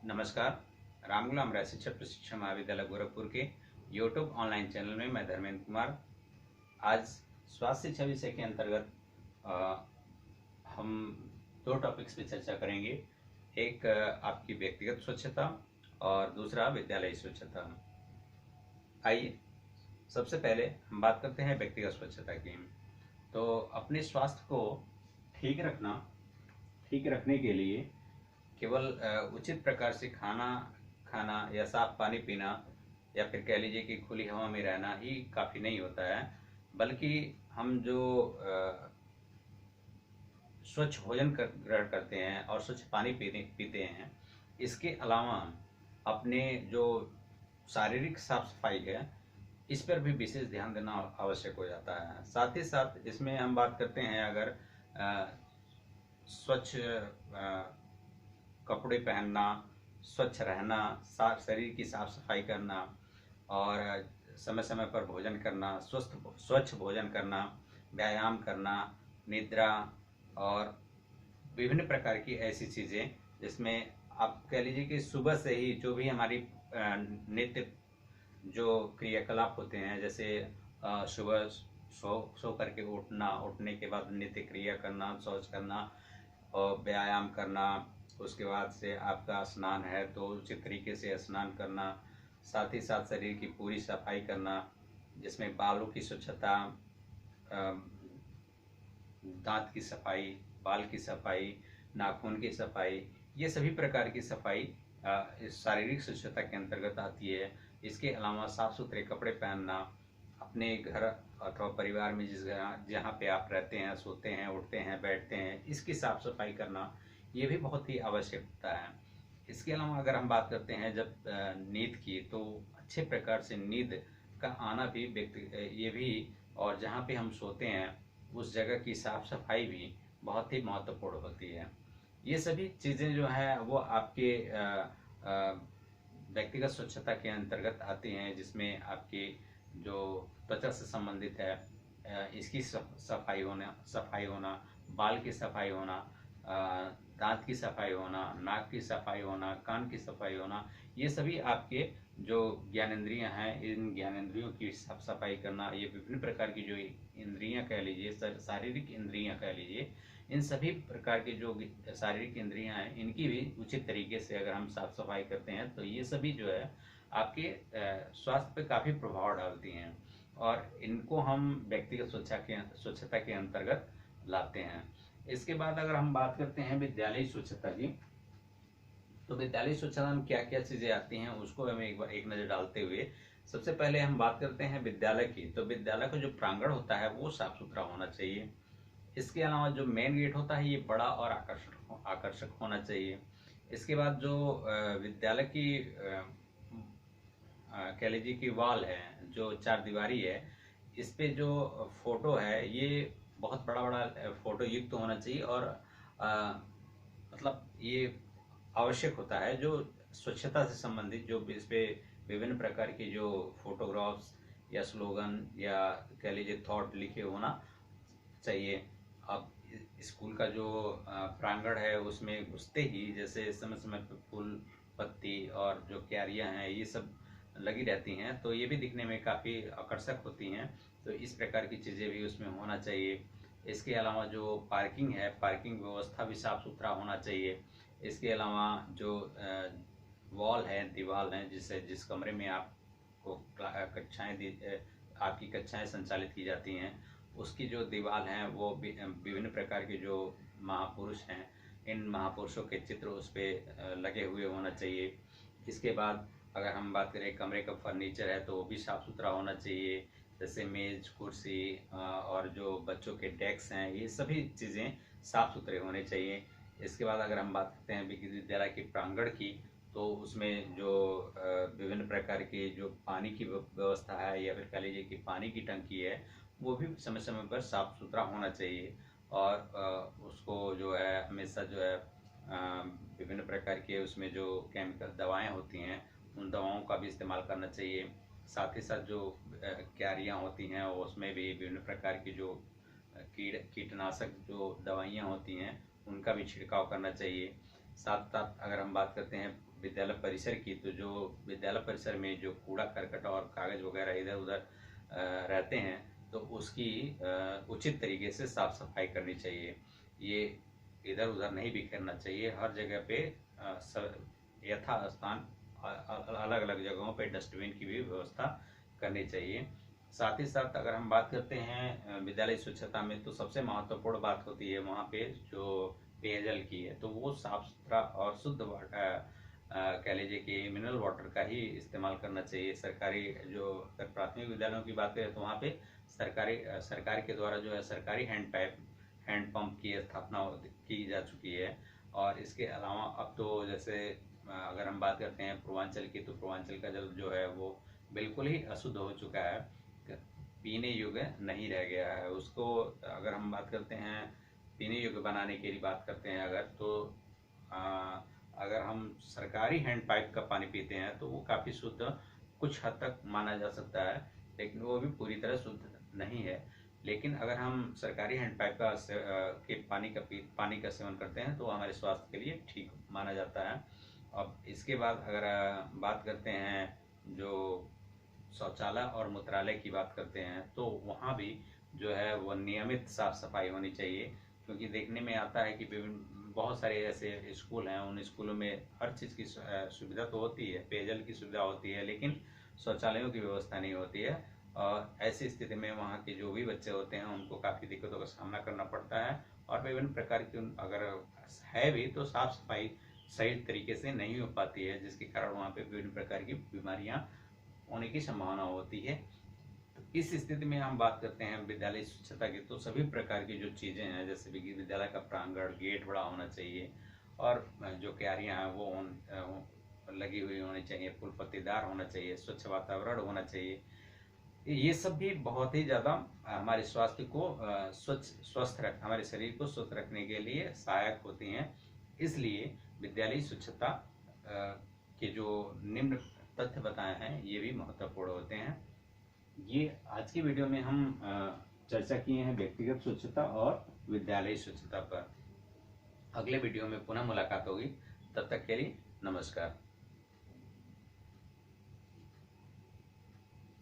नमस्कार। रामगुलाम राय शिक्षक प्रशिक्षण महाविद्यालय गोरखपुर के यूट्यूब ऑनलाइन चैनल में मैं धर्मेंद्र कुमार आज स्वास्थ्य शिक्षा विषय के अंतर्गत हम दो टॉपिक्स पे चर्चा करेंगे। एक आपकी व्यक्तिगत स्वच्छता और दूसरा विद्यालय स्वच्छता। आइए सबसे पहले हम बात करते हैं व्यक्तिगत स्वच्छता की। तो अपने स्वास्थ्य को ठीक रखने के लिए केवल उचित प्रकार से खाना या साफ पानी पीना या फिर कह लीजिए कि खुली हवा में रहना ही काफ़ी नहीं होता है, बल्कि हम जो स्वच्छ भोजन ग्रहण करते हैं और स्वच्छ पानी पीते हैं, इसके अलावा अपने जो शारीरिक साफ सफाई है इस पर भी विशेष ध्यान देना आवश्यक हो जाता है। साथ ही साथ इसमें हम बात करते हैं अगर स्वच्छ कपड़े पहनना, स्वच्छ रहना, शरीर की साफ सफाई करना और समय समय पर भोजन करना, स्वच्छ भोजन करना, व्यायाम करना, निद्रा और विभिन्न प्रकार की ऐसी चीज़ें जिसमें आप कह लीजिए कि सुबह से ही जो भी हमारी नित्य जो क्रियाकलाप होते हैं, जैसे सुबह सो करके उठने के बाद नित्य क्रिया करना, शौच करना और व्यायाम करना, उसके बाद से आपका स्नान है तो उचित तरीके से स्नान करना, साथ ही साथ शरीर की पूरी सफाई करना जिसमें बालों की स्वच्छता, दांत की सफाई, बाल की सफाई, नाखून की सफाई, ये सभी प्रकार की सफाई इस शारीरिक स्वच्छता के अंतर्गत आती है। इसके अलावा साफ सुथरे कपड़े पहनना, अपने घर अथवा परिवार में जहाँ पे आप रहते हैं, सोते हैं, उठते हैं, बैठते हैं, इसकी साफ सफाई करना ये भी बहुत ही आवश्यक होता है। इसके अलावा अगर हम बात करते हैं जब नींद की, तो अच्छे प्रकार से नींद का आना भी ये भी और जहाँ पे हम सोते हैं उस जगह की साफ सफाई भी बहुत ही महत्वपूर्ण होती है। ये सभी चीज़ें जो है वो आपके व्यक्तिगत स्वच्छता के अंतर्गत आती हैं, जिसमें आपकी जो त्वचा से संबंधित है इसकी सफाई होना, बाल की सफाई होना, दांत की सफाई होना, नाक की सफाई होना, कान की सफाई होना, ये सभी आपके जो ज्ञानेंद्रियां हैं, इन ज्ञानेंद्रियों की साफ सफाई करना, ये विभिन्न प्रकार की जो इंद्रियां कह लीजिए, शारीरिक इंद्रियां कह लीजिए, इन सभी प्रकार की जो शारीरिक इंद्रियां हैं इनकी भी उचित तरीके से अगर हम साफ सफाई करते हैं तो ये सभी जो है आपके स्वास्थ्य पे काफ़ी प्रभाव डालती हैं और इनको हम व्यक्तिगत स्वच्छता के अंतर्गत लाते हैं। इसके बाद अगर हम बात करते हैं विद्यालय स्वच्छता की, तो विद्यालय स्वच्छता में क्या क्या चीज़ें आती हैं उसको हमें एक नज़र डालते हुए सबसे पहले हम बात करते हैं विद्यालय की। तो विद्यालय का जो प्रांगण होता है वो साफ सुथरा होना चाहिए। इसके अलावा जो मेन गेट होता है ये बड़ा और आकर्षक होना चाहिए। इसके बाद जो विद्यालय की कह लीजिए कि वॉल है, जो चार दीवारी है, इस पे जो फोटो है ये बहुत बड़ा बड़ा फोटो युक्त तो होना चाहिए और मतलब ये आवश्यक होता है जो स्वच्छता से संबंधित जो इस पे विभिन्न प्रकार की जो फोटोग्राफ्स या स्लोगन या कह लीजिए थॉट लिखे होना चाहिए। अब स्कूल का जो प्रांगण है उसमें घुसते ही जैसे समय समय पर फूल पत्ती और जो क्यारियां हैं ये सब लगी रहती हैं, तो ये भी दिखने में काफ़ी आकर्षक होती हैं, तो इस प्रकार की चीज़ें भी उसमें होना चाहिए। इसके अलावा जो पार्किंग है, पार्किंग व्यवस्था भी साफ़ सुथरा होना चाहिए। इसके अलावा जो वॉल है, दीवार है, जिस कमरे में आपको आपकी कक्षाएं संचालित की जाती हैं, उसकी जो दीवार हैं वो विभिन्न प्रकार के जो महापुरुष हैं, इन महापुरुषों के चित्र उस पर लगे हुए होना चाहिए। इसके बाद अगर हम बात करें कमरे का फर्नीचर है तो वो भी साफ़ सुथरा होना चाहिए, जैसे मेज़, कुर्सी और जो बच्चों के डेस्क हैं, ये सभी चीज़ें साफ़ सुथरे होने चाहिए। इसके बाद अगर हम बात करते हैं विद्यालय के प्रांगण की, तो उसमें जो विभिन्न प्रकार की जो पानी की व्यवस्था है या फिर कह लीजिए कि पानी की टंकी है, वो भी समय समय पर साफ़ सुथरा होना चाहिए और उसको जो है हमेशा जो है विभिन्न प्रकार के उसमें जो केमिकल दवाएं होती हैं उन दवाओं का भी इस्तेमाल करना चाहिए। साथ ही साथ जो क्यारियाँ होती हैं उसमें भी विभिन्न प्रकार की जो कीटनाशक जो दवाइयाँ होती हैं उनका भी छिड़काव करना चाहिए। साथ साथ अगर हम बात करते हैं विद्यालय परिसर की, तो जो विद्यालय परिसर में जो कूड़ा करकट और कागज वगैरह इधर उधर रहते हैं, तो उसकी उचित तरीके से साफ सफाई करनी चाहिए। ये इधर उधर नहीं बिखेरना चाहिए। हर जगह पे यथा स्थान अलग अलग जगहों पे डस्टबिन की भी व्यवस्था करनी चाहिए। साथ ही साथ अगर हम बात करते हैं विद्यालय स्वच्छता में, तो सबसे महत्वपूर्ण बात होती है वहाँ पे जो पेयजल की है, तो वो साफ सुथरा और शुद्ध वाटर, कह लीजिए कि मिनरल वाटर का ही इस्तेमाल करना चाहिए। सरकारी जो अगर प्राथमिक विद्यालयों की बात करें तो वहाँ पे सरकार के द्वारा जो है सरकारी हैंडपंप की स्थापना की जा चुकी है। और इसके अलावा अब तो जैसे अगर हम बात करते हैं पूर्वांचल की, तो पूर्वांचल का जल जो है वो बिल्कुल ही अशुद्ध हो चुका है, पीने योग्य नहीं रह गया है। उसको अगर हम बात करते हैं पीने योग्य बनाने की बात करते हैं अगर, तो अगर हम सरकारी हैंड पाइप का पानी पीते हैं तो वो काफ़ी शुद्ध कुछ हद तक माना जा सकता है, लेकिन वो भी पूरी तरह शुद्ध नहीं है। लेकिन अगर हम सरकारी हैंड पाइप के पानी का सेवन करते हैं तो हमारे स्वास्थ्य के लिए ठीक माना जाता है। अब इसके बाद अगर बात करते हैं जो शौचालय और मूत्रालय की बात करते हैं, तो वहाँ भी जो है वो नियमित साफ सफाई होनी चाहिए। क्योंकि देखने में आता है कि बहुत सारे ऐसे स्कूल हैं, उन स्कूलों में हर चीज़ की सुविधा तो होती है, पेयजल की सुविधा होती है, लेकिन शौचालयों की व्यवस्था नहीं होती है। और ऐसी स्थिति में वहाँ के जो भी बच्चे होते हैं उनको काफ़ी दिक्कतों का सामना करना पड़ता है। और विभिन्न प्रकार की अगर है भी तो साफ सफाई सही तरीके से नहीं हो पाती है, जिसके कारण वहाँ पे विभिन्न प्रकार की बीमारियाँ होने की संभावना होती है। तो इस स्थिति में हम बात करते हैं विद्यालय स्वच्छता की, तो सभी प्रकार की जो चीज़ें हैं, जैसे कि विद्यालय का प्रांगण, गेट बड़ा होना चाहिए, और जो क्यारियाँ हैं वो लगी हुई होनी चाहिए, फूल पत्तीदार होना चाहिए, स्वच्छ वातावरण होना चाहिए। ये सब भी बहुत ही ज़्यादा हमारे स्वास्थ्य को हमारे शरीर को स्वस्थ रखने के लिए सहायक होती हैं। इसलिए विद्यालय स्वच्छता के जो निम्न तथ्य बताए हैं ये भी महत्वपूर्ण होते हैं। ये आज की वीडियो में हम चर्चा किए हैं व्यक्तिगत स्वच्छता और विद्यालय स्वच्छता पर। अगले वीडियो में पुनः मुलाकात होगी, तब तक के लिए नमस्कार।